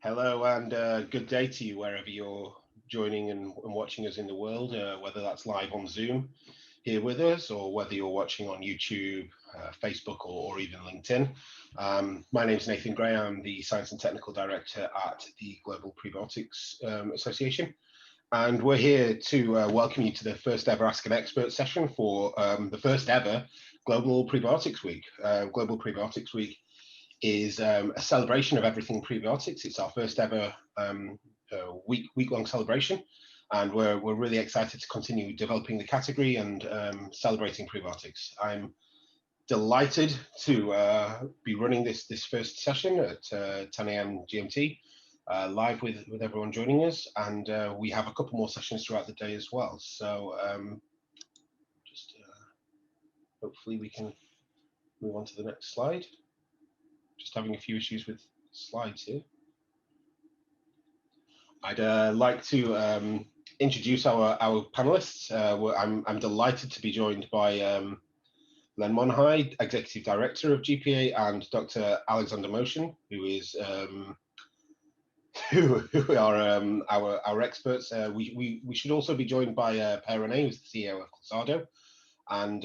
Hello and good day to you wherever you're joining and watching us in the world, whether that's live on Zoom here with us or whether you're watching on YouTube, Facebook or even LinkedIn. My name is Nathan Gray. I'm the Science and Technical Director at the Global Prebiotics Association. And we're here to welcome you to the first ever Ask an Expert session for the first ever Global Prebiotics Week. Global Prebiotics Week is a celebration of everything prebiotics. It's our first ever week-long celebration, and we're really excited to continue developing the category and celebrating prebiotics. I'm delighted to be running this first session at 10 a.m. GMT, live with everyone joining us, and we have a couple more sessions throughout the day as well. So just hopefully we can move on to the next slide. Just having a few issues with slides here. I'd like to introduce our panelists. I'm delighted to be joined by Len Monheit, Executive Director of GPA, and Dr. Alexander Moschen, who is who are our experts. We should also be joined by Rehne, who's the CEO of Clasado. And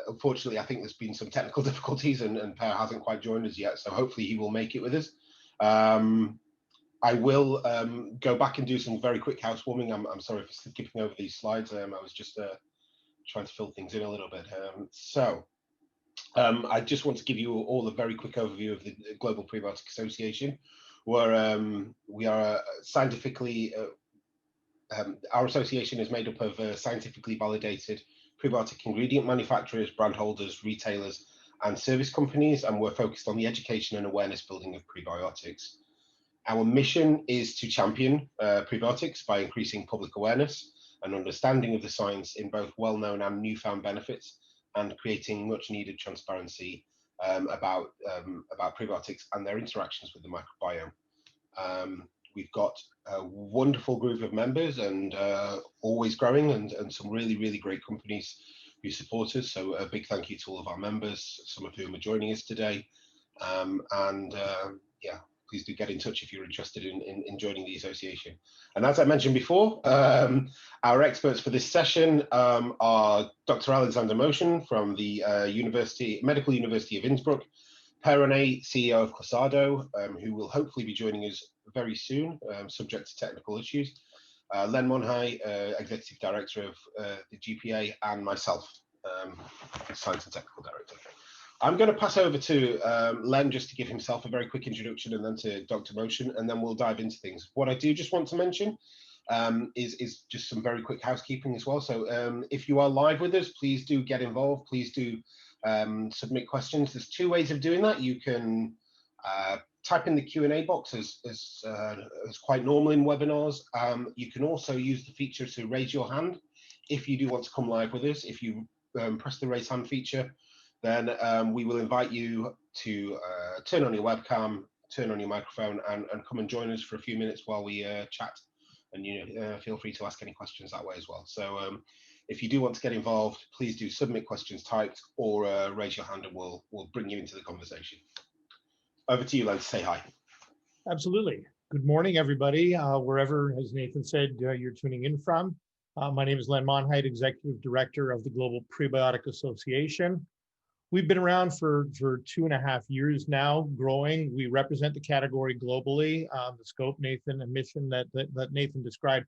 unfortunately, I think there's been some technical difficulties and Per hasn't quite joined us yet, so hopefully he will make it with us. I will go back and do some very quick housewarming. I'm sorry for skipping over these slides. I was just trying to fill things in a little bit. I just want to give you all a very quick overview of the Global Prebiotic Association, where we are scientifically, our association is made up of scientifically validated prebiotic ingredient manufacturers, brand holders, retailers, and service companies, and we're focused on the education and awareness building of prebiotics. Our mission is to champion prebiotics by increasing public awareness and understanding of the science in both well-known and newfound benefits, and creating much needed transparency about prebiotics and their interactions with the microbiome. We've got a wonderful group of members and always growing, and some really great companies who support us. So a big thank you to all of our members, some of whom are joining us today. Yeah, please do get in touch if you're interested in joining the association. And as I mentioned before, our experts for this session are Dr. Alexander Moschen from the Medical University of Innsbruck, Rehne, CEO of Clasado, who will hopefully be joining us very soon, subject to technical issues, Len Monheit, Executive Director of the GPA, and myself, Science and Technical Director. I'm going to pass over to Len just to give himself a very quick introduction, and then to Dr. Moschen, and then we'll dive into things. What I do just want to mention is just some very quick housekeeping as well. So if you are live with us, please do get involved. Please do submit questions. There's two ways of doing that. You can type in the Q&A box as quite normal in webinars. You can also use the feature to raise your hand if you do want to come live with us. If you press the raise hand feature, then we will invite you to turn on your webcam, turn on your microphone, and come and join us for a few minutes while we chat. And feel free to ask any questions that way as well. So if you do want to get involved, please do submit questions typed or raise your hand, and we'll bring you into the conversation. Over to you, Len, to say hi. Absolutely. Good morning, everybody, wherever, as Nathan said, you're tuning in from. My name is Len Monheit, Executive Director of the Global Prebiotic Association. We've been around for 2.5 years now, growing. We represent the category globally, the scope, Nathan, and mission that Nathan described.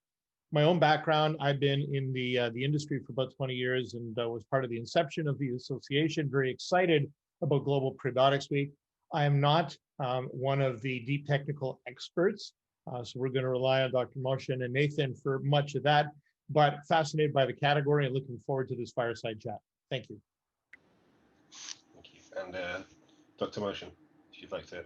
My own background, I've been in the industry for about 20 years and was part of the inception of the association. Very excited about Global Prebiotics Week. I am not one of the deep technical experts, so we're going to rely on Dr. Moschen and Nathan for much of that, but fascinated by the category and looking forward to this fireside chat. Thank you. Thank you. And Dr. Moschen, if you'd like to.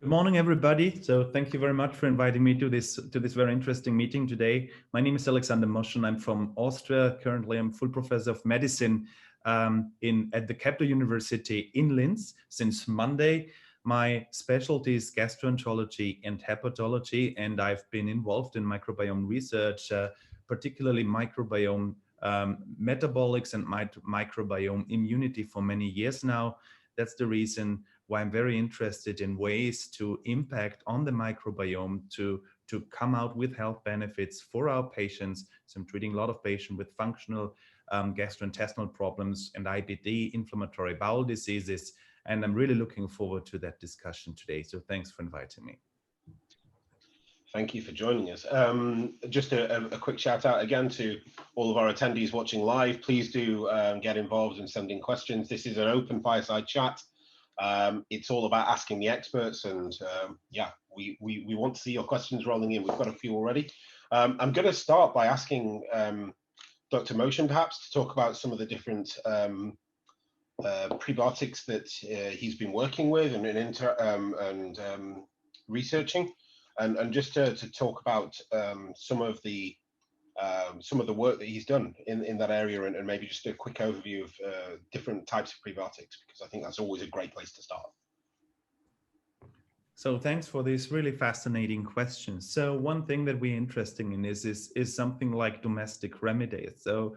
Good morning, everybody. So thank you very much for inviting me to this very interesting meeting today. My name is Alexander Moschen. I'm from Austria. Currently, I'm full professor of medicine at the Capital University in Linz since Monday. My specialty is gastroenterology and hepatology, and I've been involved in microbiome research, particularly microbiome metabolics and microbiome immunity for many years now. that's the reason why I'm very interested in ways to impact on the microbiome to come out with health benefits for our patients. So I'm treating a lot of patients with functional gastrointestinal problems and IBD, inflammatory bowel diseases. And I'm really looking forward to that discussion today. So thanks for inviting me. Thank you for joining us. Just a quick shout out again to all of our attendees watching live. Please do get involved in sending questions. This is an open fireside chat. It's all about asking the experts, and yeah, we want to see your questions rolling in. We've got a few already. I'm going to start by asking Dr. Moschen perhaps to talk about some of the different prebiotics that he's been working with and researching, and just to talk about some of the work that he's done in that area, and maybe just a quick overview of different types of prebiotics, because I think that's always a great place to start. So thanks for these really fascinating questions. So one thing that we're interested in is something like domestic remedies. So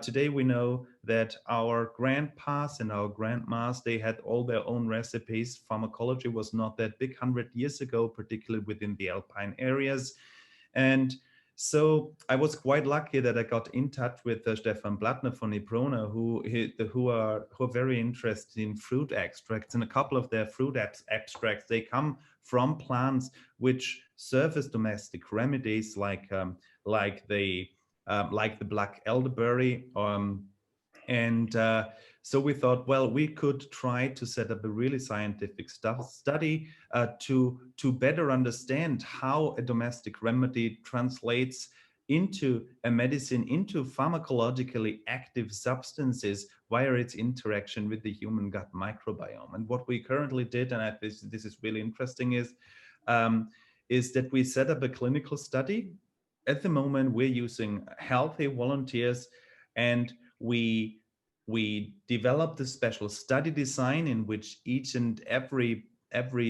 today we know that our grandpas and our grandmas, they had all their own recipes. Pharmacology was not that big 100 years ago, particularly within the alpine areas. And so I was quite lucky that I got in touch with Stefan Blattner von Ibrona, who are very interested in fruit extracts. And a couple of their fruit extracts, they come from plants which serve as domestic remedies, like the black elderberry. So we thought, well, we could try to set up a really scientific study to better understand how a domestic remedy translates into a medicine, into pharmacologically active substances via its interaction with the human gut microbiome. And what we currently did, and this is really interesting, is that we set up a clinical study. At the moment, we're using healthy volunteers, and we developed a special study design in which each and every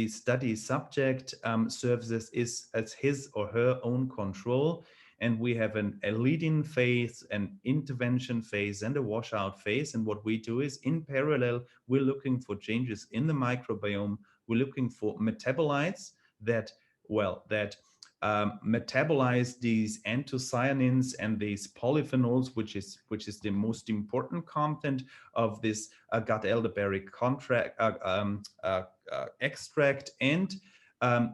study subject serves as his or her own control. And we have a lead-in phase, an intervention phase, and a washout phase. And what we do is, in parallel, we're looking for changes in the microbiome. We're looking for metabolites that metabolize these anthocyanins and these polyphenols, which is the most important content of this gut elderberry extract. And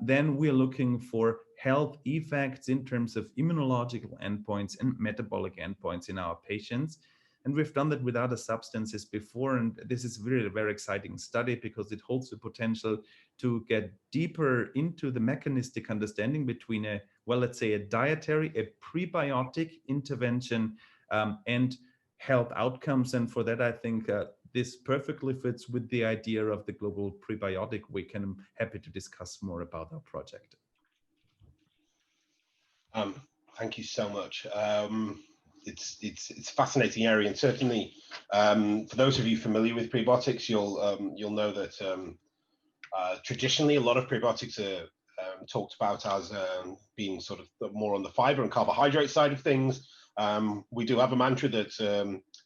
then we're looking for health effects in terms of immunological endpoints and metabolic endpoints in our patients. And we've done that with other substances before. And this is really a very exciting study because it holds the potential to get deeper into the mechanistic understanding between a dietary, a prebiotic intervention and health outcomes. And for that, I think this perfectly fits with the idea of the global prebiotic week. And I'm happy to discuss more about our project. Thank you so much. It's a fascinating area, and certainly for those of you familiar with prebiotics, you'll know that traditionally a lot of prebiotics are talked about as being sort of more on the fiber and carbohydrate side of things. We do have a mantra that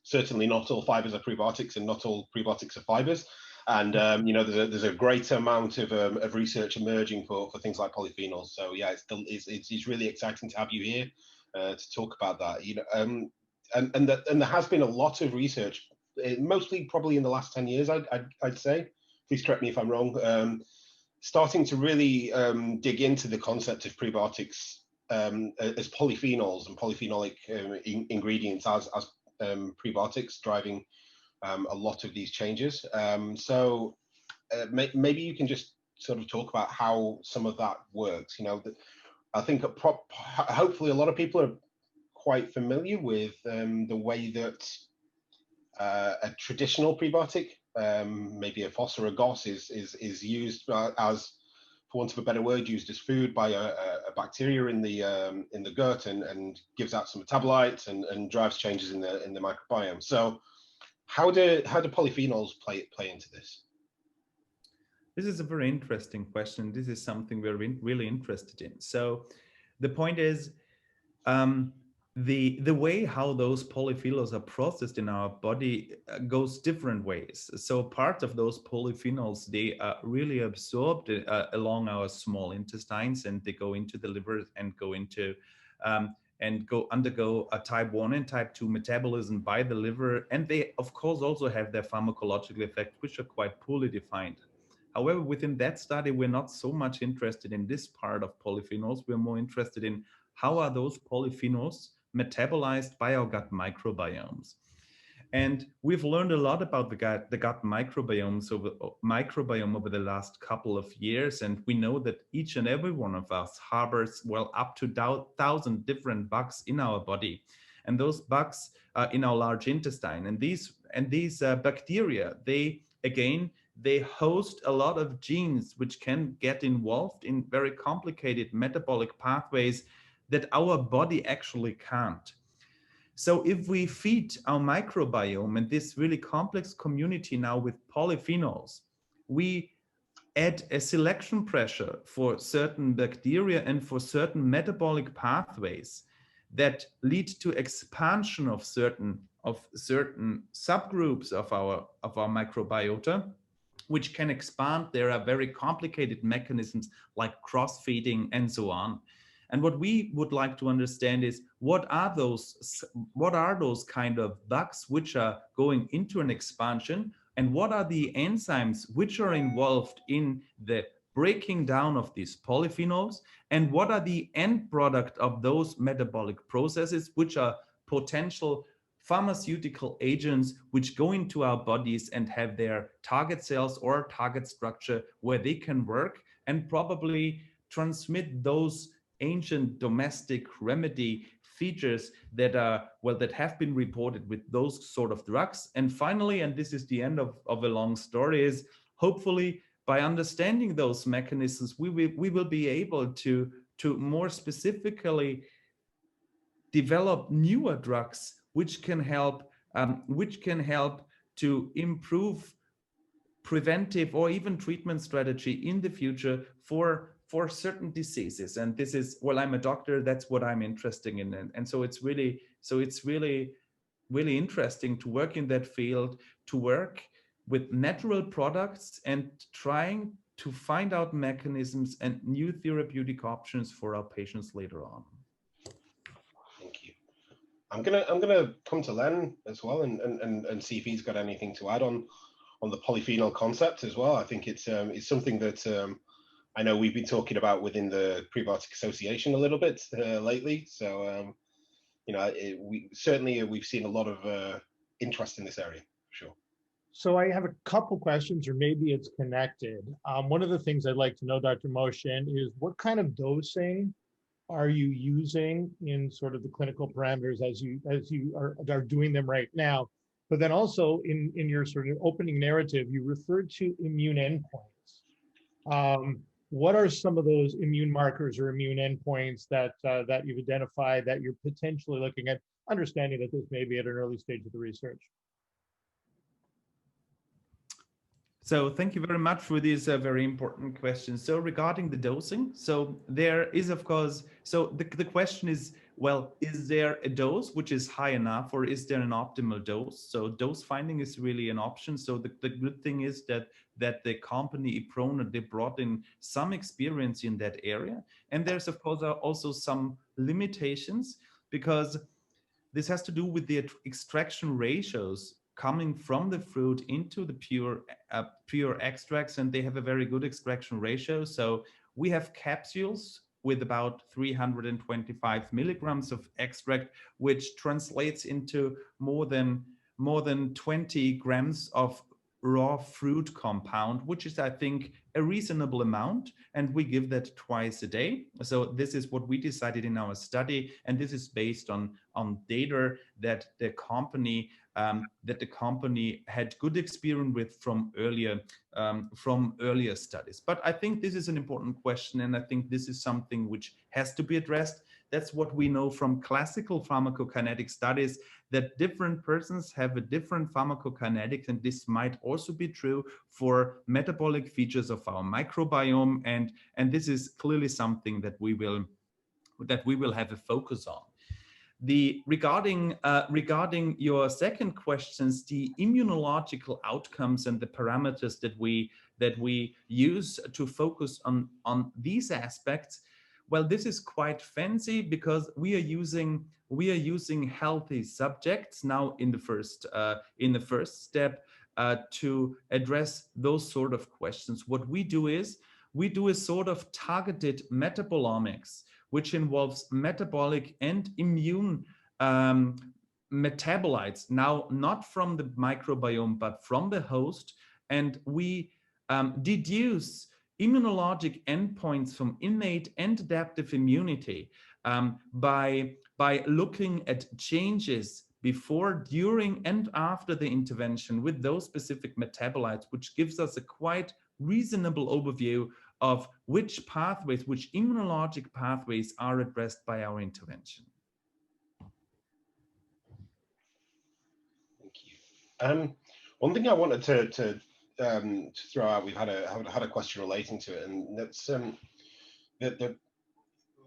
certainly not all fibers are prebiotics and not all prebiotics are fibers. And there's a great amount of research emerging for things like polyphenols. So yeah, it's really exciting to have you here to talk about that. And there has been a lot of research, mostly probably in the last 10 years, I'd say. Please correct me if I'm wrong. Starting to really dig into the concept of prebiotics as polyphenols and polyphenolic ingredients as prebiotics, driving a lot of these changes. So maybe you can just sort of talk about how some of that works. I think hopefully a lot of people are quite familiar with the way that a traditional prebiotic, maybe a FOS or a GOS, is used as, for want of a better word, used as food by a bacteria in the gut and gives out some metabolites and drives changes in the microbiome. So how do polyphenols play into this? This is a very interesting question. This is something we're really interested in. So the point is, the way how those polyphenols are processed in our body goes different ways. So part of those polyphenols, they are really absorbed along our small intestines, and they go into the liver and go into undergo a type 1 and type 2 metabolism by the liver. And they of course also have their pharmacological effects, which are quite poorly defined. However, within that study, we're not so much interested in this part of polyphenols. We're more interested in how are those polyphenols metabolized by our gut microbiomes. And we've learned a lot about the gut microbiomes over the last couple of years. And we know that each and every one of us harbors, well, up to 1,000 different bugs in our body. And those bugs are in our large intestine. And these bacteria, they host a lot of genes which can get involved in very complicated metabolic pathways that our body actually can't. So if we feed our microbiome and this really complex community now with polyphenols, we add a selection pressure for certain bacteria and for certain metabolic pathways that lead to expansion of certain subgroups of our microbiota, which can expand. There are very complicated mechanisms like cross-feeding and so on. And what we would like to understand is what are those kind of bugs which are going into an expansion, and what are the enzymes which are involved in the breaking down of these polyphenols, and what are the end product of those metabolic processes which are potential pharmaceutical agents which go into our bodies and have their target cells or target structure where they can work and probably transmit those ancient domestic remedy features that have been reported with those sort of drugs. And finally, and this is the end of a long story, is hopefully by understanding those mechanisms, we will be able to more specifically develop newer drugs which can help to improve preventive or even treatment strategy in the future for certain diseases. And this is, well, I'm a doctor, that's what I'm interested in. And so it's really interesting to work in that field, to work with natural products and trying to find out mechanisms and new therapeutic options for our patients later on. Thank you. I'm gonna come to Len as well and see if he's got anything to add on the polyphenol concept as well. I think it's something that I know we've been talking about within the Prebiotic Association a little bit lately. So we've seen a lot of interest in this area, for sure. So I have a couple questions, or maybe it's connected. One of the things I'd like to know, Dr. Moschen, is what kind of dosing are you using in sort of the clinical parameters as you are doing them right now? But then also in your sort of opening narrative, you referred to immune endpoints. What are some of those immune markers or immune endpoints that you've identified that you're potentially looking at, understanding that this may be at an early stage of the research? So thank you very much for these very important questions. So regarding the dosing, so there is, of course, so the question is, well, is there a dose which is high enough, or is there an optimal dose? So dose finding is really an option. So the good thing is that the company Iprona, they brought in some experience in that area. And there's, of course, also some limitations, because this has to do with the extraction ratios coming from the fruit into the pure extracts, and they have a very good extraction ratio. So we have capsules with about 325 milligrams of extract, which translates into more than 20 grams of raw fruit compound, which is, I think, a reasonable amount, and we give that twice a day. So this is what we decided in our study, and this is based on data that the company had good experience with from earlier studies. But I think this is an important question, and I think this is something which has to be addressed. That's what we know from classical pharmacokinetic studies, that different persons have a different pharmacokinetics, and this might also be true for metabolic features of our microbiome, and this is clearly something that we will have a focus on. Regarding your second questions, the immunological outcomes and the parameters that we use to focus on these aspects, well, this is quite fancy because we are using healthy subjects now in the first step to address those sort of questions. What we do is a sort of targeted metabolomics, which involves metabolic and immune metabolites, now not from the microbiome, but from the host. And we deduce immunologic endpoints from innate and adaptive immunity by looking at changes before, during, and after the intervention with those specific metabolites, which gives us a quite reasonable overview of which immunologic pathways are addressed by our intervention. Thank you. One thing I wanted to throw out, we've had a question relating to it, and that's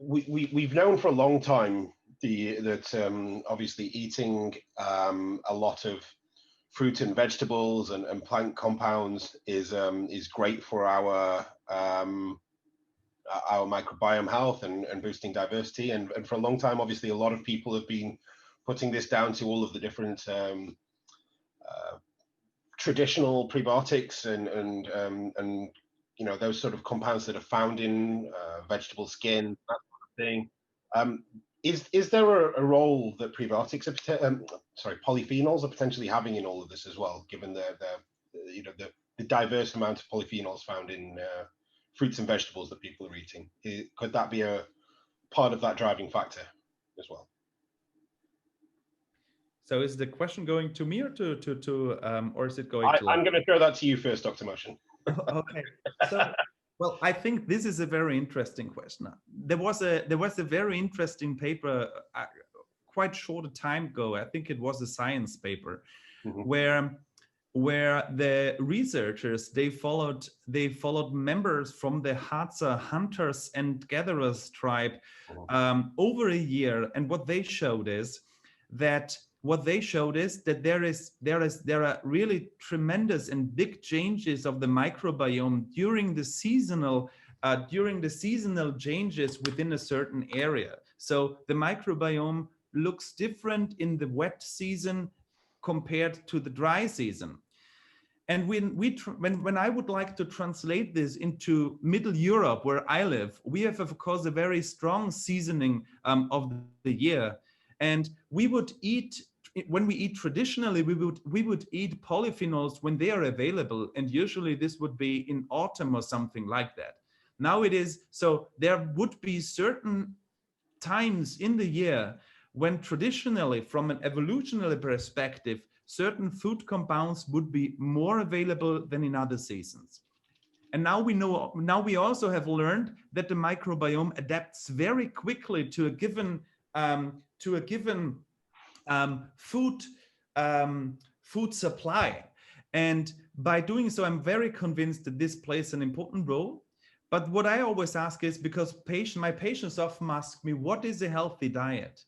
we've known for a long time that obviously eating a lot of fruit and vegetables and plant compounds is great for our microbiome health and boosting diversity. And for a long time, obviously, a lot of people have been putting this down to all of the different traditional prebiotics and you know, those sort of compounds that are found in vegetable skin, that sort of thing. Is there a role that prebiotics are polyphenols are potentially having in all of this as well, given the diverse amount of polyphenols found in fruits and vegetables that people are eating? Could that be a part of that driving factor as well? So is the question going to me or or is it going to? I'm going to throw that to you first, Dr. Moschen. Okay. So, well, I think this is a very interesting question. There was a very interesting paper quite short a time ago. I think it was a science paper, where the researchers they followed members from the Hadza hunters and gatherers tribe over a year, and what they showed is that there are really tremendous and big changes of the microbiome during the seasonal changes within a certain area. So the microbiome looks different in the wet season compared to the dry season. And when I would like to translate this into Middle Europe, where I live, we have, of course, a very strong seasoning of the year. And we would eat, when we eat traditionally, we would eat polyphenols when they are available. And usually this would be in autumn or something like that. Now it is, so there would be certain times in the year when traditionally, from an evolutionary perspective, certain food compounds would be more available than in other seasons. And now we also have learned that the microbiome adapts very quickly to a given food supply. And by doing so, I'm very convinced that this plays an important role. But what I always ask is, because my patients often ask me, what is a healthy diet?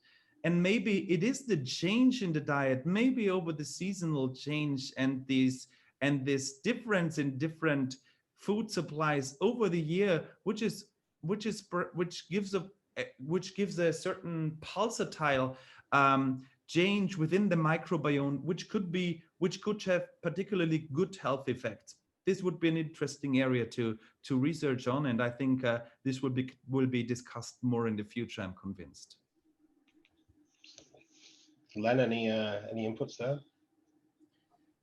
And maybe it is the change in the diet, maybe over the seasonal change and this difference in different food supplies over the year, which gives a certain pulsatile change within the microbiome, which could have particularly good health effects. This would be an interesting area to research on, and I think this will be discussed more in the future, I'm convinced. Len, any inputs there?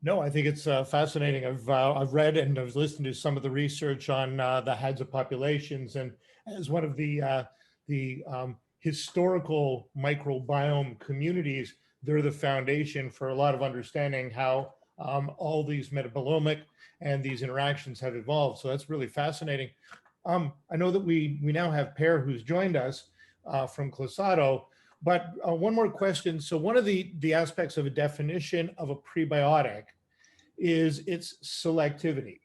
No, I think it's fascinating. I've read and I've listened to some of the research on the Hadza populations, and as one of the historical microbiome communities, they're the foundation for a lot of understanding how all these metabolomic and these interactions have evolved. So that's really fascinating. I know that we now have Per, who's joined us from Clasado. But one more question. So one of the aspects of a definition of a prebiotic is its selectivity.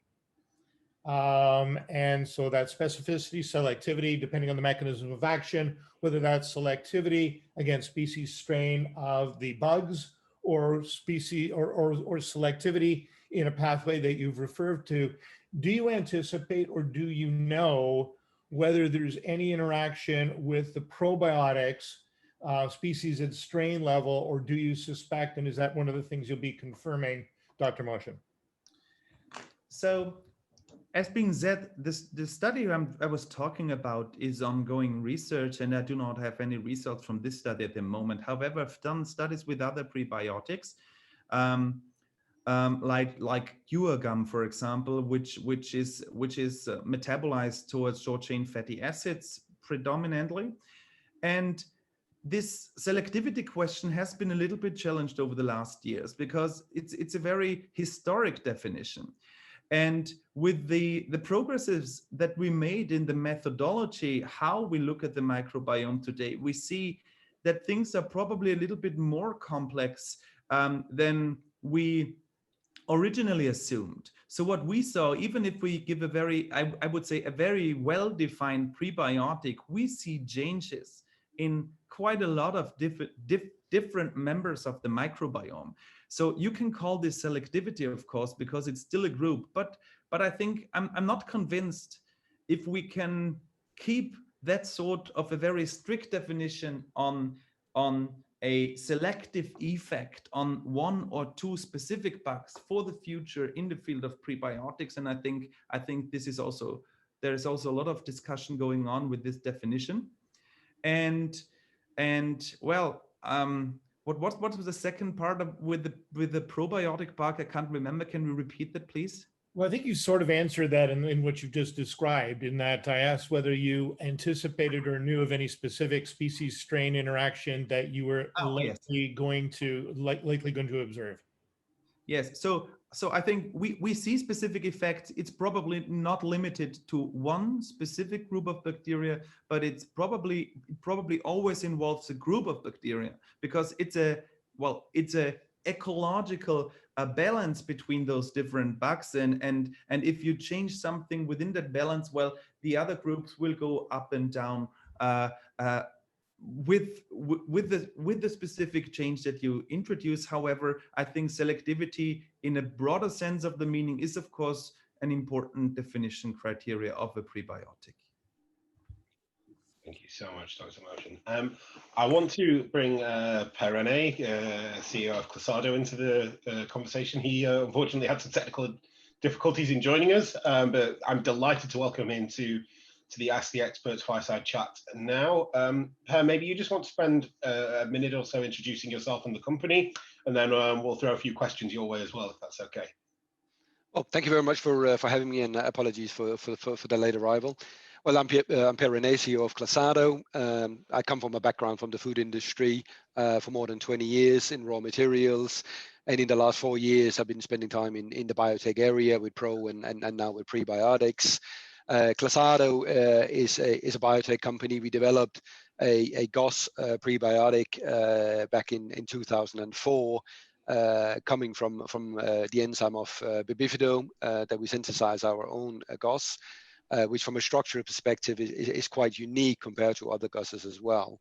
And so that specificity, selectivity, depending on the mechanism of action, whether that's selectivity against species strain of the bugs or species or selectivity in a pathway that you've referred to, do you anticipate or do you know whether there's any interaction with the probiotics species at strain level, or do you suspect, and is that one of the things you'll be confirming, Dr. Moschen? So, as being said, the study I was talking about is ongoing research, and I do not have any results from this study at the moment. However, I've done studies with other prebiotics, like guar gum, for example, which is metabolized towards short chain fatty acids predominantly, and this selectivity question has been a little bit challenged over the last years because it's a very historic definition. And with the progresses that we made in the methodology, how we look at the microbiome today, we see that things are probably a little bit more complex than we originally assumed. So what we saw, even if we give a very, I would say, a very well-defined prebiotic, we see changes in quite a lot of different members of the microbiome. So you can call this selectivity, of course, because it's still a group, but I think I'm not convinced if we can keep that sort of a very strict definition on a selective effect on one or two specific bugs for the future in the field of prebiotics. And I think this is also, there is also a lot of discussion going on with this definition. And well, what was the second part of with the probiotic bug? I can't remember. Can we repeat that, please? Well, I think you sort of answered that in what you just described, in that I asked whether you anticipated or knew of any specific species strain interaction that you were likely going to observe. Yes. So I think we see specific effects. It's probably not limited to one specific group of bacteria, but it probably always involves a group of bacteria, because it's a ecological balance between those different bugs, and if you change something within that balance, well, the other groups will go up and down with the specific change that you introduce. However, I think selectivity in a broader sense of the meaning is, of course, an important definition criteria of a prebiotic. Thank you so much, Dr. Moschen. I want to bring Rehne, CEO of Clasado, into the conversation. He unfortunately had some technical difficulties in joining us, but I'm delighted to welcome him to the Ask the Experts fireside chat now. Per, maybe you just want to spend a minute or so introducing yourself and the company, and then we'll throw a few questions your way as well, if that's okay. Well, thank you very much for having me, and apologies for the late arrival. Well, I'm Per Rehne, CEO of Clasado. I come from a background from the food industry for more than 20 years in raw materials. And in the last 4 years, I've been spending time in the biotech area with Pro and now with Prebiotics. Clasado is a biotech company. We developed a GOS prebiotic back in 2004. Coming from the enzyme of bibifido that we synthesize our own GOS, which from a structural perspective is quite unique compared to other GOSes as well.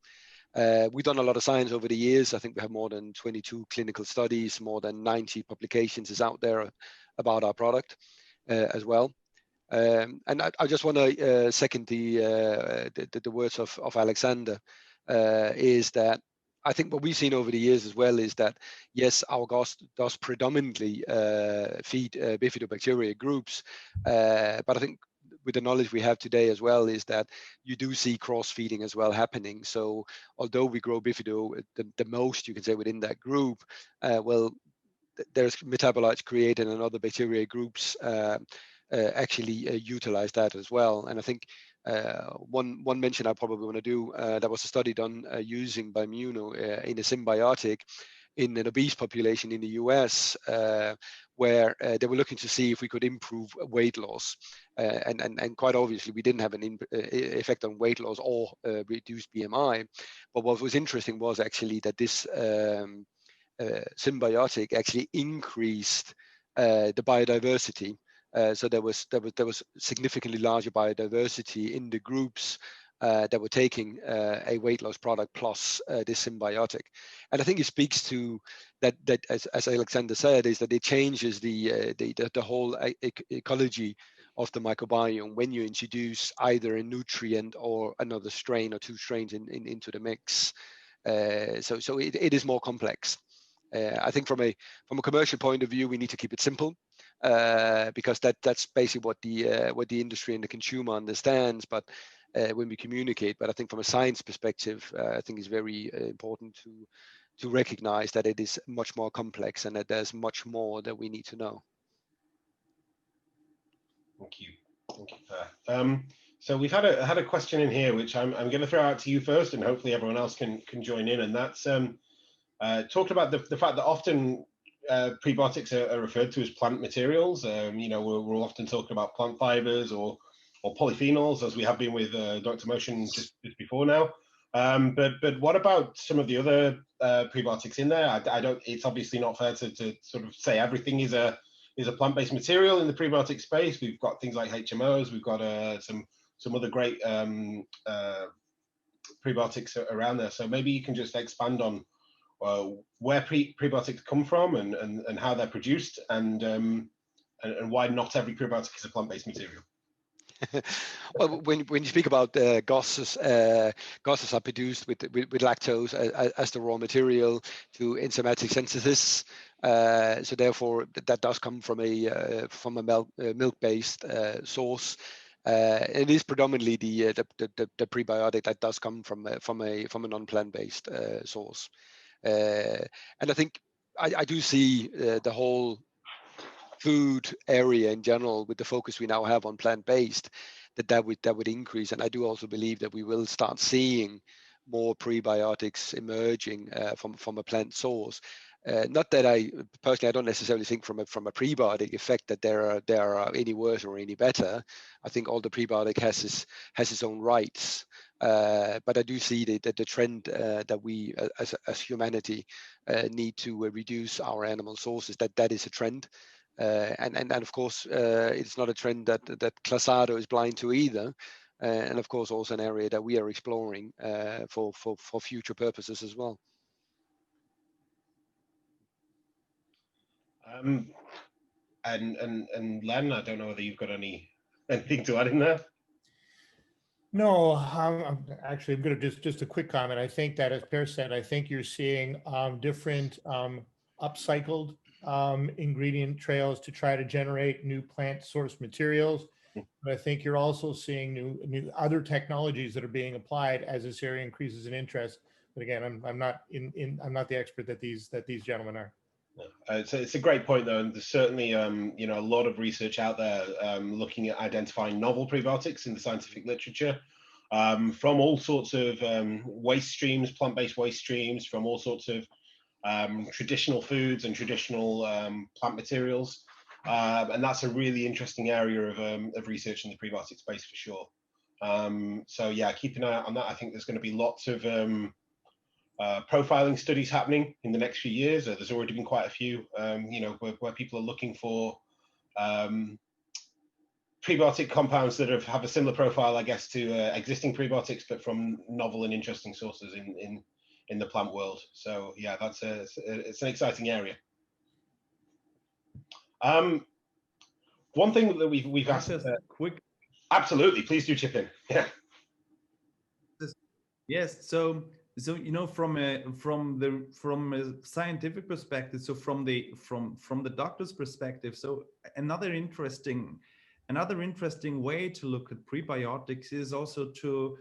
We've done a lot of science over the years. I think we have more than 22 clinical studies, more than 90 publications is out there about our product as well. And I just want to second the words of Alexander, is that I think what we've seen over the years as well is that, yes, our GOS does predominantly feed bifidobacteria groups, but I think with the knowledge we have today as well is that you do see cross-feeding as well happening. So although we grow bifido the most, you can say, within that group, well, there's metabolites created in other bacteria groups actually utilize that as well. And I think one mention I probably want to do, that was a study done using Bimuno in a symbiotic in an obese population in the US, where they were looking to see if we could improve weight loss. And quite obviously, we didn't have an effect on weight loss or reduced BMI. But what was interesting was actually that this symbiotic actually increased the biodiversity So there was significantly larger biodiversity in the groups that were taking a weight loss product plus this symbiotic. And I think it speaks to that as Alexander said, is that it changes the whole ecology of the microbiome when you introduce either a nutrient or another strain or two strains into the mix. So it is more complex. I think from a commercial point of view, we need to keep it simple, because that's basically what the industry and the consumer understands. But when we communicate, but I think from a science perspective, I think it's very important to recognize that it is much more complex and that there's much more that we need to know. Thank you for that. So we've had a question in here, which I'm going to throw out to you first, and hopefully everyone else can join in. And that's talking about the fact that often prebiotics are referred to as plant materials. You know, we're often talking about plant fibers or polyphenols, as we have been with Dr. Moschen just before now. But what about some of the other prebiotics in there? I don't. It's obviously not fair to sort of say everything is a plant-based material in the prebiotic space. We've got things like HMOs. We've got some other great prebiotics around there. So maybe you can just expand on where prebiotics come from and how they're produced, and why not every prebiotic is a plant-based material. Well, when you speak about GOSs, GOSs are produced with lactose as the raw material to enzymatic synthesis. So therefore, that does come from a milk-based source. It is predominantly the prebiotic that does come from a non-plant-based source. And I think I do see the whole food area in general, with the focus we now have on plant-based, that would increase. And I do also believe that we will start seeing more prebiotics emerging from a plant source. Not that I don't necessarily think from a prebiotic effect that there are any worse or any better. I think all the prebiotic has its own rights. But I do see the trend that we as humanity need to reduce our animal sources. That is a trend. And of course, it's not a trend that Clasado is blind to either. And of course, also an area that we are exploring for future purposes as well. And Len, I don't know whether you've got anything to add in there. No, I'm going to just a quick comment. I think that, as Per said, I think you're seeing different upcycled ingredient trails to try to generate new plant source materials. But I think you're also seeing new other technologies that are being applied as this area increases in interest. But again, I'm not the expert that these gentlemen are. It's a great point, though, and there's certainly you know, a lot of research out there looking at identifying novel prebiotics in the scientific literature from all sorts of waste streams, plant-based waste streams, from all sorts of traditional foods and traditional plant materials, and that's a really interesting area of research in the prebiotic space for sure. So yeah, keep an eye out on that. I think there's going to be lots of profiling studies happening in the next few years. There's already been quite a few, you know, where people are looking for prebiotic compounds that have a similar profile, I guess, to existing prebiotics, but from novel and interesting sources in the plant world. So yeah, it's an exciting area. One thing that we've asked. Quick. Absolutely, please do chip in. Yeah. Yes. So you know, from a scientific perspective, so from the doctor's perspective, so another interesting way to look at prebiotics is also to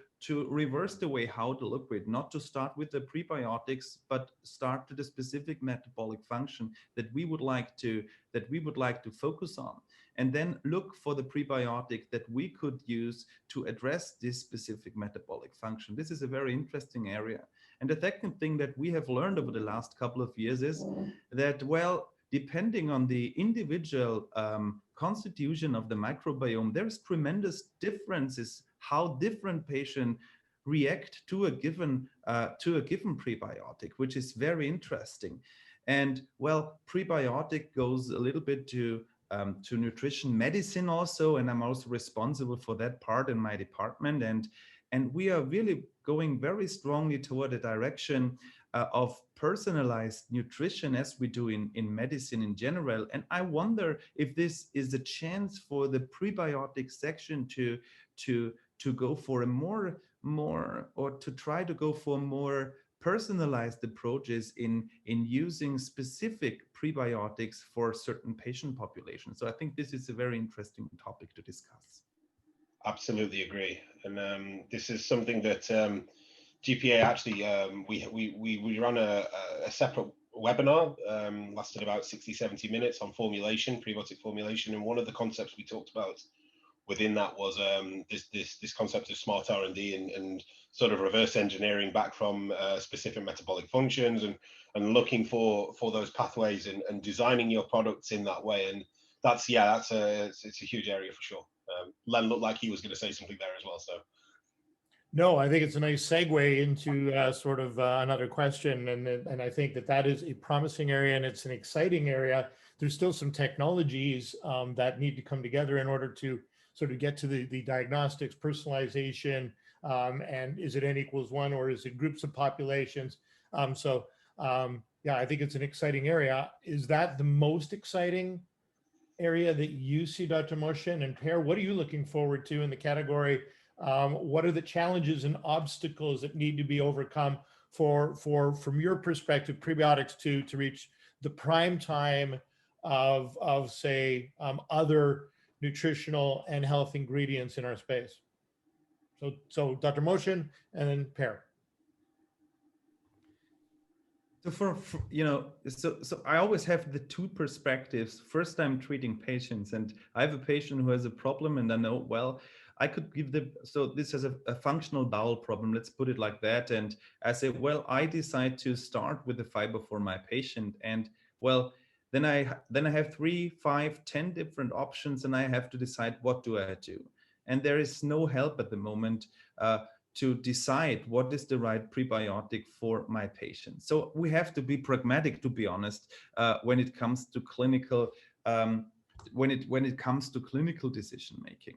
reverse the way how to look at it, not to start with the prebiotics, but start to the specific metabolic function that we would like to focus on, and then look for the prebiotic that we could use to address this specific metabolic function. This is a very interesting area. And the second thing that we have learned over the last couple of years is that, well, depending on the individual constitution of the microbiome, there's tremendous differences how different patients react to a given prebiotic, which is very interesting. And well, prebiotic goes a little bit to nutrition medicine also, and I'm also responsible for that part in my department. And we are really going very strongly toward a direction of personalized nutrition, as we do in medicine in general. And I wonder if this is a chance for the prebiotic section to go for a more or to try to go for more personalized approaches in using specific prebiotics for certain patient populations. So I think this is a very interesting topic to discuss. Absolutely agree. And this is something that GPA actually, we run a separate webinar, lasted about 60, 70 minutes on formulation, prebiotic formulation. And one of the concepts we talked about within that was this concept of smart R&D and sort of reverse engineering back from specific metabolic functions and looking for those pathways and designing your products in that way. And it's a huge area for sure. Len looked like he was going to say something there as well. So. No, I think it's a nice segue into sort of another question, and I think that is a promising area and it's an exciting area. There's still some technologies that need to come together in order to sort of get to the diagnostics, personalization, and is it N equals 1 or is it groups of populations? Yeah, I think it's an exciting area. Is that the most exciting area that you see, Dr. Moschen? And Per, what are you looking forward to in the category? What are the challenges and obstacles that need to be overcome from your perspective, prebiotics to reach the prime time of say other nutritional and health ingredients in our space? So Dr. Moschen and then Per. So so I always have the two perspectives. First, I'm treating patients, and I have a patient who has a problem, and I know, well, I could give so this is a functional bowel problem, let's put it like that. And I say, well, I decide to start with the fiber for my patient. And well, then I have 3, 5, 10 different options, and I have to decide what do I do. And there is no help at the moment to decide what is the right prebiotic for my patient. So we have to be pragmatic, to be honest, when it comes to clinical clinical decision making.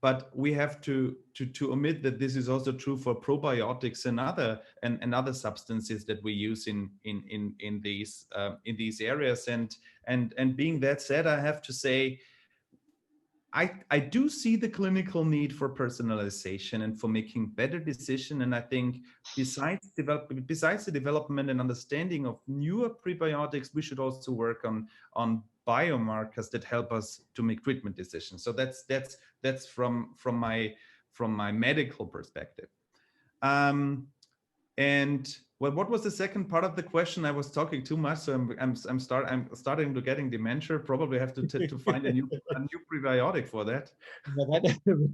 But we have to omit that this is also true for probiotics and other substances that we use in these areas. And being that said, I have to say, I do see the clinical need for personalization and for making better decisions. And I think besides the development and understanding of newer prebiotics, we should also work on biomarkers that help us to make treatment decisions. So that's from my medical perspective. And well, what was the second part of the question? I was talking too much, so I'm starting to getting dementia. Probably have to find a new prebiotic for that.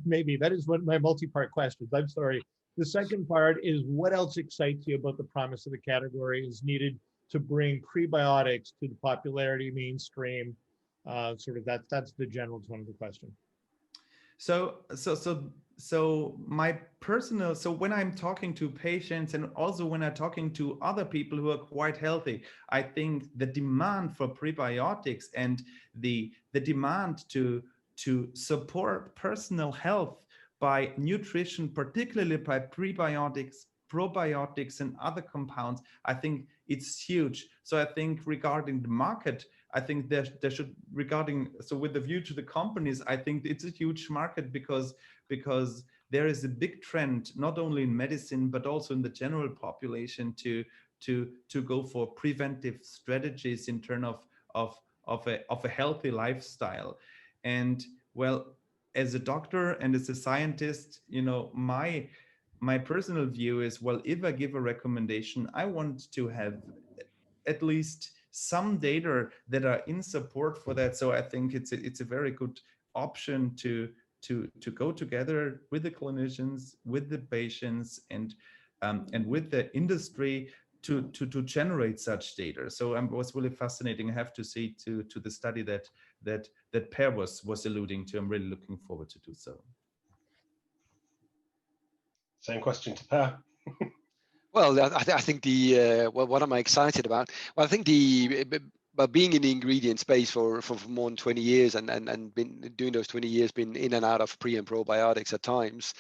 Maybe that is one of my multi-part questions. I'm sorry. The second part is, what else excites you about the promise of the category is needed to bring prebiotics to the popularity mainstream? Sort of that's the general tone of the question. So my personal, so when I'm talking to patients and also when I'm talking to other people who are quite healthy, I think the demand for prebiotics and the demand to support personal health by nutrition, particularly by prebiotics, probiotics and other compounds, I think it's huge. So I think regarding the market, I think there should, so with the view to the companies, I think it's a huge market because there is a big trend, not only in medicine, but also in the general population to go for preventive strategies in terms of a healthy lifestyle. And well, as a doctor and as a scientist, my personal view is, well, if I give a recommendation, I want to have at least some data that are in support for that. So I think it's a very good option to go together with the clinicians, with the patients, and with the industry to generate such data. So it was really fascinating. I have to say to the study that Per was alluding to. I'm really looking forward to do so. Same question to Per. Well, I think what am I excited about? Well, I think but being in the ingredient space for more than 20 years and been doing those 20 years, been in and out of pre and probiotics at times.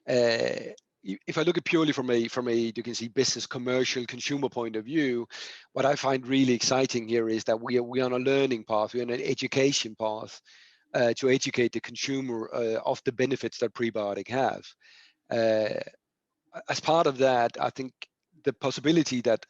If I look at purely from a you can see business, commercial, consumer point of view, what I find really exciting here is that we're on a learning path, we're on an education path to educate the consumer of the benefits that prebiotic have. As part of that, I think the possibility that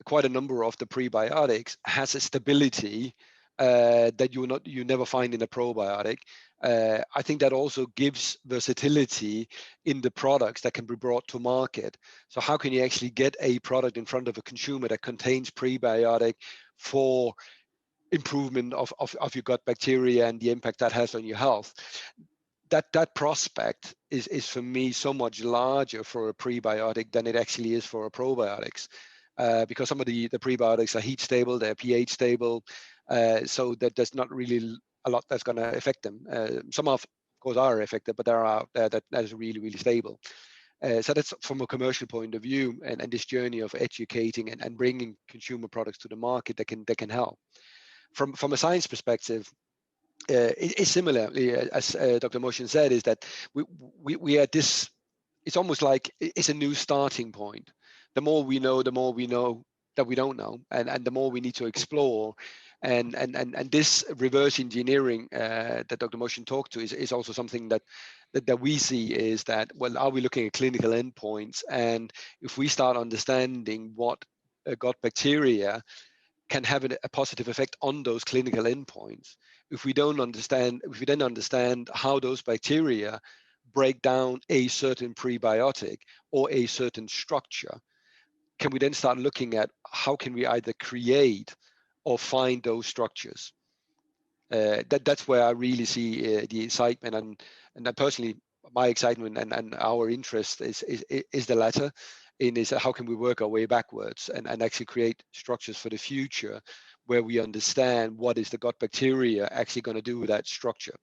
quite a number of the prebiotics has a stability that you never find in a probiotic. I think that also gives versatility in the products that can be brought to market. So how can you actually get a product in front of a consumer that contains prebiotic for improvement of your gut bacteria and the impact that has on your health? That prospect is for me so much larger for a prebiotic than it actually is for a probiotics, because some of the prebiotics are heat stable, they're pH stable, so that there's not really a lot that's going to affect them. Some of course are affected, but there are that is really, really stable. So that's from a commercial point of view, and this journey of educating and bringing consumer products to the market that can help. From a science perspective, it's similar, as Dr. Moschen said, is that we are this, it's almost like it's a new starting point. The more we know that we don't know, and the more we need to explore. And this reverse engineering that Dr. Moschen talked to is also something that we see, is that, well, are we looking at clinical endpoints? And if we start understanding what gut bacteria can have a positive effect on those clinical endpoints, if we then understand how those bacteria break down a certain prebiotic or a certain structure, can we then start looking at how can we either create or find those structures? That's where I really see the excitement, and personally, my excitement and our interest is the latter. Is how can we work our way backwards and actually create structures for the future where we understand what is the gut bacteria actually going to do with that structure.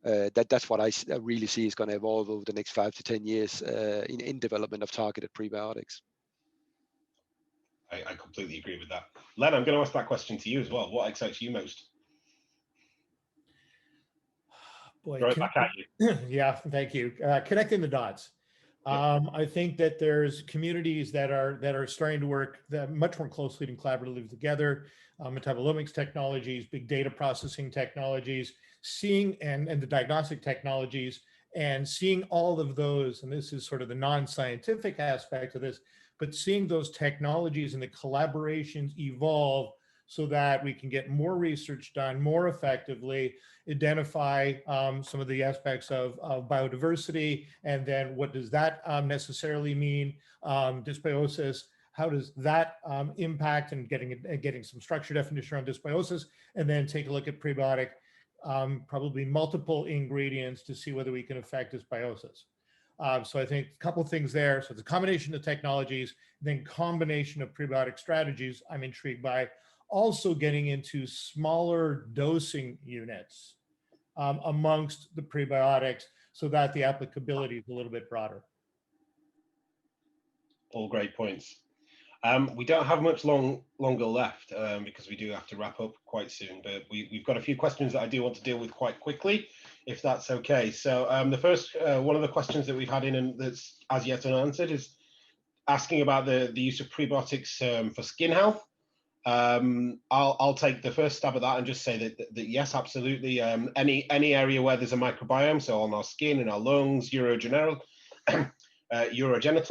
That's what I really see is going to evolve over the next 5 to 10 years in development of targeted prebiotics. I completely agree with that. Len, I'm going to ask that question to you as well. What excites you most? Boy, Throw it back at you. Yeah, thank you. Connecting the dots. I think that there's communities that are starting to work much more closely and collaboratively together. Metabolomics technologies, big data processing technologies, seeing and the diagnostic technologies, and seeing all of those. And this is sort of the non-scientific aspect of this, but seeing those technologies and the collaborations evolve so that we can get more research done more effectively, identify some of the aspects of biodiversity, and then what does that necessarily mean? Dysbiosis, how does that impact, and getting some structure definition on dysbiosis, and then take a look at prebiotic, probably multiple ingredients to see whether we can affect dysbiosis. So I think a couple of things there. So it's a combination of technologies, then combination of prebiotic strategies I'm intrigued by. Also getting into smaller dosing units amongst the prebiotics so that the applicability is a little bit broader. All great points. We don't have much longer left because we do have to wrap up quite soon, but we've got a few questions that I do want to deal with quite quickly, if that's okay. So the first, one of the questions that we've had in and that's as yet unanswered is asking about the use of prebiotics for skin health. I'll take the first stab at that and just say that yes, absolutely. Any area where there's a microbiome, so on our skin, in our lungs, urogenital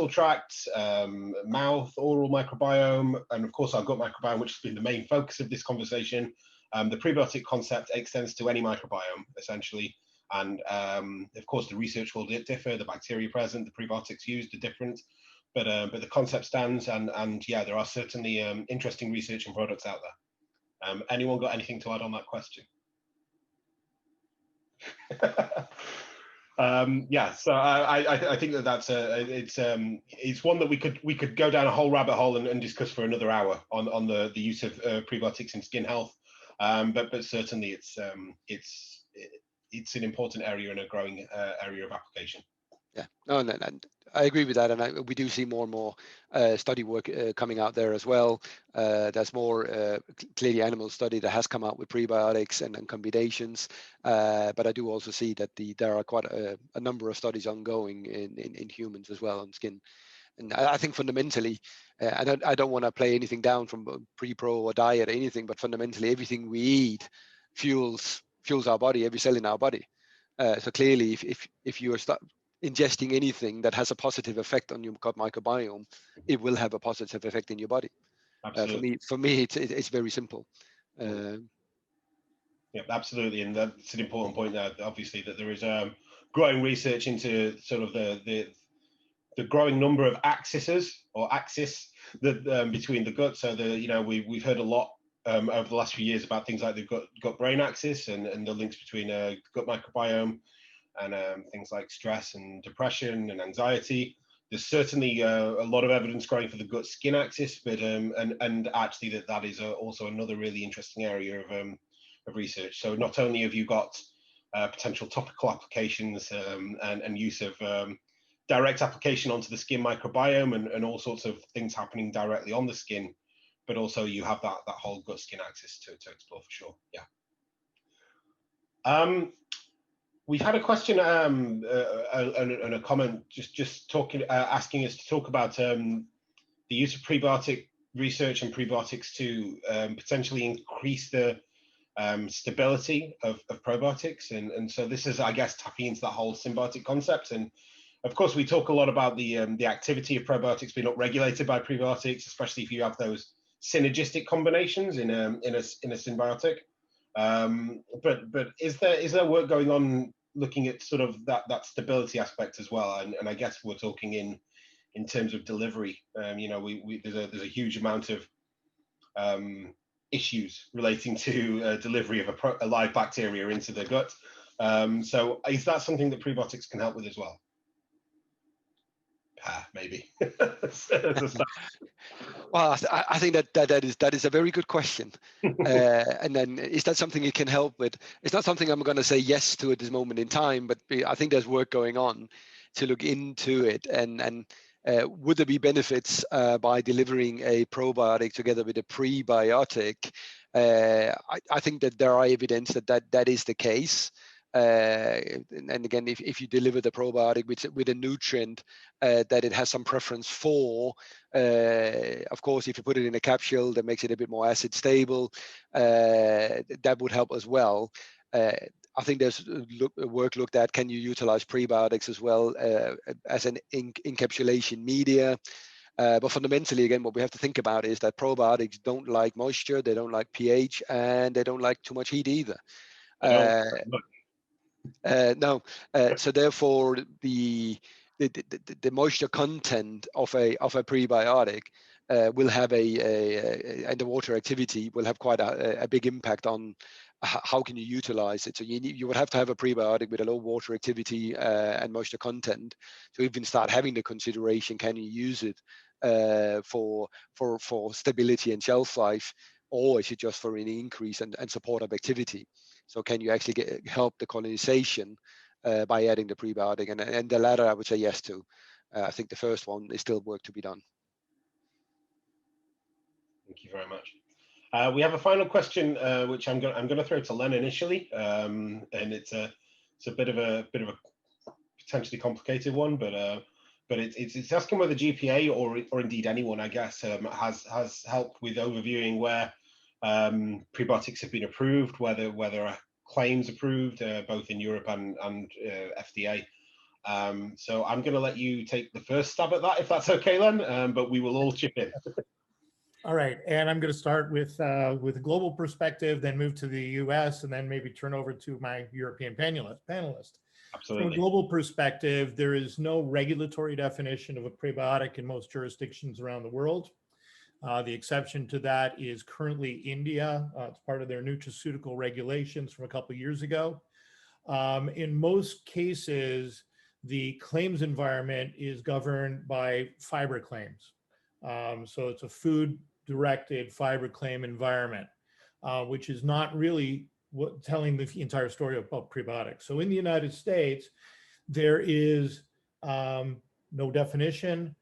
tract, mouth, oral microbiome, and of course our gut microbiome, which has been the main focus of this conversation. The prebiotic concept extends to any microbiome, essentially. And of course, the research will differ, the bacteria present, the prebiotics used are different. But the concept stands, and yeah, there are certainly interesting research and products out there. Anyone got anything to add on that question? Yeah, so I think that's it's one that we could go down a whole rabbit hole and discuss for another hour on the use of prebiotics in skin health. But certainly it's an important area and a growing area of application. Yeah, no, and I agree with that, and we do see more and more study work coming out there as well. There's more clearly animal study that has come out with prebiotics and combinations, but I do also see that there are quite a number of studies ongoing in humans as well on skin. And I think fundamentally, I don't want to play anything down from pre-pro or diet or anything, but fundamentally everything we eat fuels our body, every cell in our body. So clearly, if you are ingesting anything that has a positive effect on your gut microbiome, it will have a positive effect in your body. For me, it's very simple. Yeah, absolutely, and that's an important point there. Obviously, that there is growing research into sort of the growing number of axes that between the gut. So we've heard a lot over the last few years about things like the gut brain axis and the links between gut microbiome and things like stress and depression and anxiety. There's certainly a lot of evidence growing for the gut skin axis, but and actually that is also another really interesting area of research. So not only have you got potential topical applications and use of direct application onto the skin microbiome and all sorts of things happening directly on the skin, but also you have that whole gut skin axis to explore for sure. Yeah. We've had a question and a comment just talking, asking us to talk about the use of prebiotic research and prebiotics to potentially increase the stability of probiotics, and so this is, I guess, tapping into that whole symbiotic concept. And of course, we talk a lot about the activity of probiotics being upregulated by prebiotics, especially if you have those synergistic combinations in a symbiotic. But is there work going on looking at sort of that stability aspect as well? And I guess we're talking in terms of delivery. There's a huge amount of issues relating to delivery of a live bacteria into the gut. So is that something that prebiotics can help with as well? Maybe. Well, I think that is a very good question. And then, is that something it can help with? It's not something I'm going to say yes to at this moment in time, but I think there's work going on to look into it. And would there be benefits by delivering a probiotic together with a prebiotic? I think that there are evidence that is the case. And again, if you deliver the probiotic with a nutrient that it has some preference for, of course, if you put it in a capsule that makes it a bit more acid stable, that would help as well. I think there's work looked at, can you utilize prebiotics as well as an encapsulation media? But fundamentally, again, what we have to think about is that probiotics don't like moisture, they don't like pH, and they don't like too much heat either. No, so therefore the moisture content of a prebiotic will have and the water activity will have quite a big impact on how can you utilize it. So you would have to have a prebiotic with a low water activity and moisture content to even start having the consideration, can you use it for stability and shelf life, or is it just for an increase and support of activity? So can you actually help the colonization by adding the prebiotic? And the latter, I would say yes to. I think the first one is still work to be done. Thank you very much. We have a final question, which I'm going to throw to Len initially, and it's a bit of a potentially complicated one, but it's asking whether GPA or indeed anyone, I guess, has helped with overviewing where prebiotics have been approved, whether claims approved both in Europe and FDA. So I'm going to let you take the first stab at that, if that's okay, Len. But we will all chip in. All right, and I'm going to start with a global perspective, then move to the U.S., and then maybe turn over to my European panelist. Absolutely. From a global perspective, there is no regulatory definition of a prebiotic in most jurisdictions around the world. The exception to that is currently India. It's part of their nutraceutical regulations from a couple of years ago. In most cases, the claims environment is governed by fiber claims. So it's a food-directed fiber claim environment, which is not really telling the entire story about prebiotics. So in the United States, there is no definition.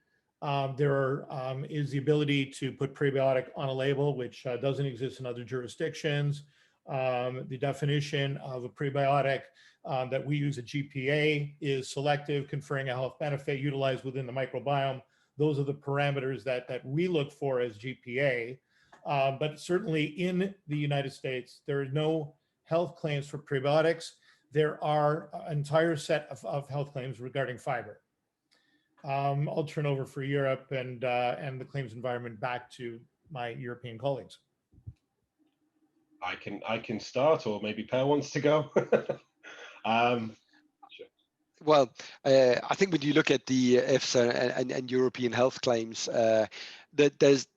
There is the ability to put prebiotic on a label, which doesn't exist in other jurisdictions. The definition of a prebiotic that we use at GPA is selective, conferring a health benefit utilized within the microbiome. Those are the parameters that we look for as GPA. But certainly in the United States, there are no health claims for prebiotics. There are an entire set of health claims regarding fiber. I'll turn over for Europe and the claims environment back to my European colleagues. I can start, or maybe Per wants to go. Sure. Well, I think when you look at the EFSA and European health claims, that is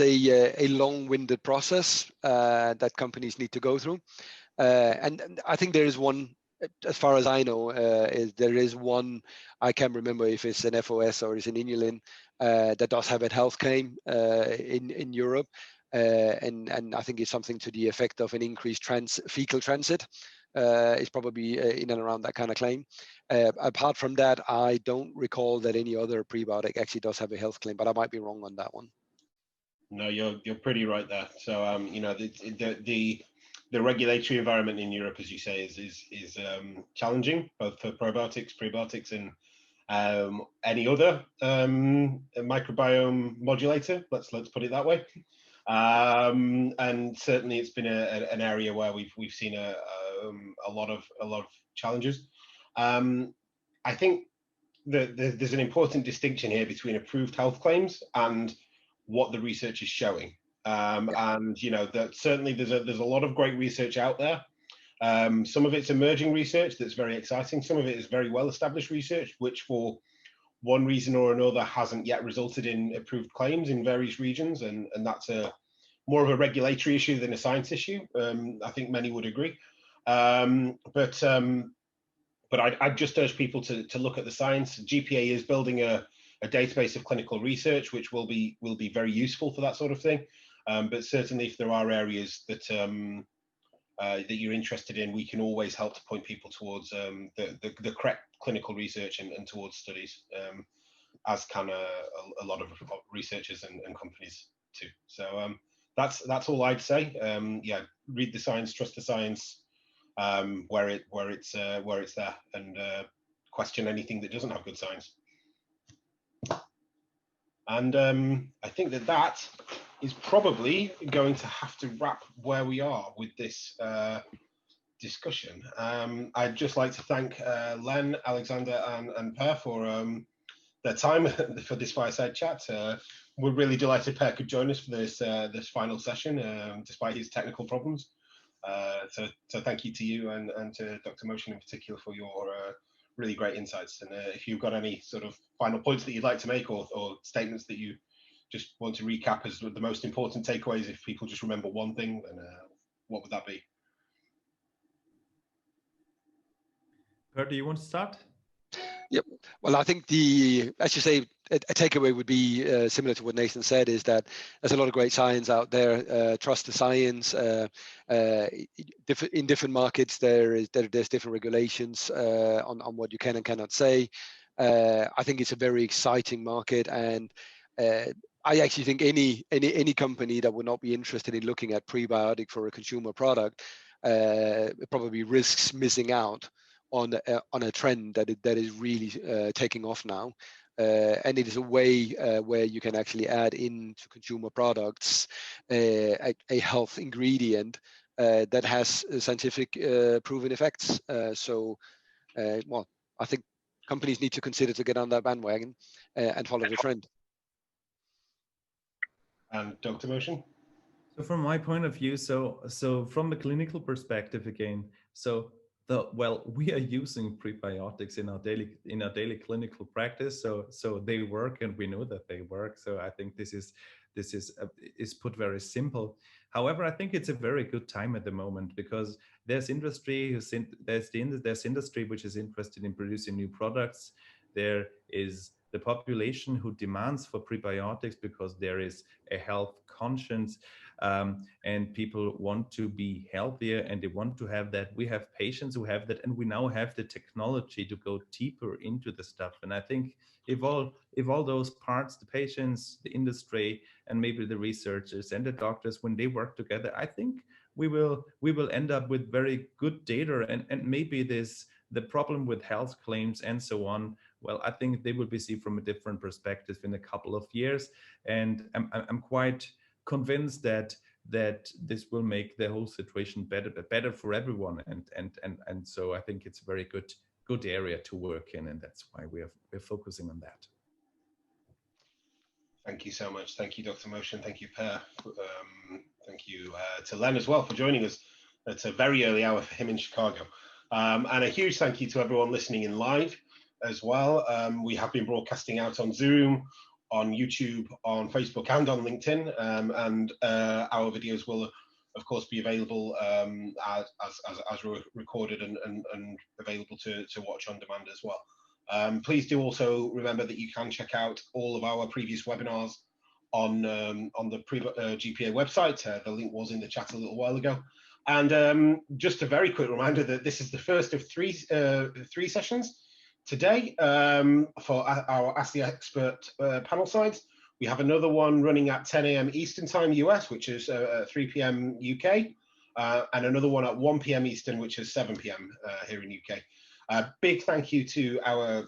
a long-winded process that companies need to go through. And I think there is one, as far as I know, there is one, I can't remember if it's an FOS or it's an inulin, that does have a health claim in Europe. And I think it's something to the effect of an increased fecal transit. Is probably in and around that kind of claim. Apart from that, I don't recall that any other prebiotic actually does have a health claim, but I might be wrong on that one. No, you're pretty right there. So you know, the regulatory environment in Europe, as you say, is challenging, both for probiotics, prebiotics, and any other microbiome modulator. Let's put it that way. And certainly, it's been an area where we've seen a lot of challenges. I think that there's an important distinction here between approved health claims and what the research is showing. And you know that certainly there's a lot of great research out there. Some of it's emerging research that's very exciting. Some of it is very well established research, which for one reason or another hasn't yet resulted in approved claims in various regions, and that's more of a regulatory issue than a science issue. I think many would agree. But I'd just urge people to look at the science. GPA is building a database of clinical research, which will be very useful for that sort of thing. But certainly, if there are areas that that you're interested in, we can always help to point people towards the correct clinical research and towards studies, as can a lot of researchers and companies too. So that's all I'd say. Yeah, read the science, trust the science, where it's there, and question anything that doesn't have good science. And I think that is probably going to have to wrap where we are with this discussion. I'd just like to thank Len, Alexander, and Per for their time for this fireside chat. We're really delighted Per could join us for this final session, despite his technical problems. So thank you to you and to Dr. Moschen in particular for your really great insights. And if you've got any sort of final points that you'd like to make, or statements that you just want to recap as the most important takeaways, if people just remember one thing, then what would that be? Per, do you want to start? Yep. Well, I think as you say, a takeaway would be similar to what Nathan said, is that there's a lot of great science out there. Trust the science. In different markets, there's different regulations on what you can and cannot say. I think it's a very exciting market, and I actually think any company that would not be interested in looking at prebiotic for a consumer product probably risks missing out on a trend that is really taking off now. And it is a way where you can actually add into consumer products a health ingredient that has scientific proven effects. Well, I think companies need to consider to get on that bandwagon and follow the trend. And Dr. Moschen? So from my point of view, so from the clinical perspective again, we are using prebiotics in our daily clinical practice. So they work, and we know that they work. So I think this is put very simple. However, I think it's a very good time at the moment, because there's industry there's industry which is interested in producing new products. There is the population who demands for prebiotics because there is a health conscience. and people want to be healthier and they want to have that. We have patients who have that, and we now have the technology to go deeper into the stuff. And I think if all those parts, the patients, the industry, and maybe the researchers and the doctors, when they work together, I think we will end up with very good data, and maybe the problem with health claims and so on, well, I think they will be seen from a different perspective in a couple of years. And I'm quite convinced that this will make the whole situation better for everyone. And so I think it's a very good area to work in, and that's why we're focusing on that. Thank you so much. Thank you, Dr. Moschen. Thank you, Per. Thank you to Len as well for joining us. It's a very early hour for him in Chicago. And a huge thank you to everyone listening in live as well. We have been broadcasting out on Zoom, on YouTube, on Facebook, and on LinkedIn. And our videos will, of course, be available as recorded and available to watch on demand as well. Please do also remember that you can check out all of our previous webinars on the GPA website. The link was in the chat a little while ago. And just a very quick reminder that this is the first of three sessions today for our Ask the Expert panel sides. We have another one running at 10 a.m. Eastern Time US, which is 3 p.m. UK, and another one at 1 p.m. Eastern, which is 7 p.m. Here in UK. Big thank you to our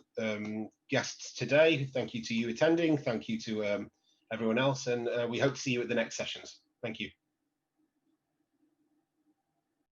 guests today. Thank you to you attending. Thank you to everyone else. And we hope to see you at the next sessions. Thank you.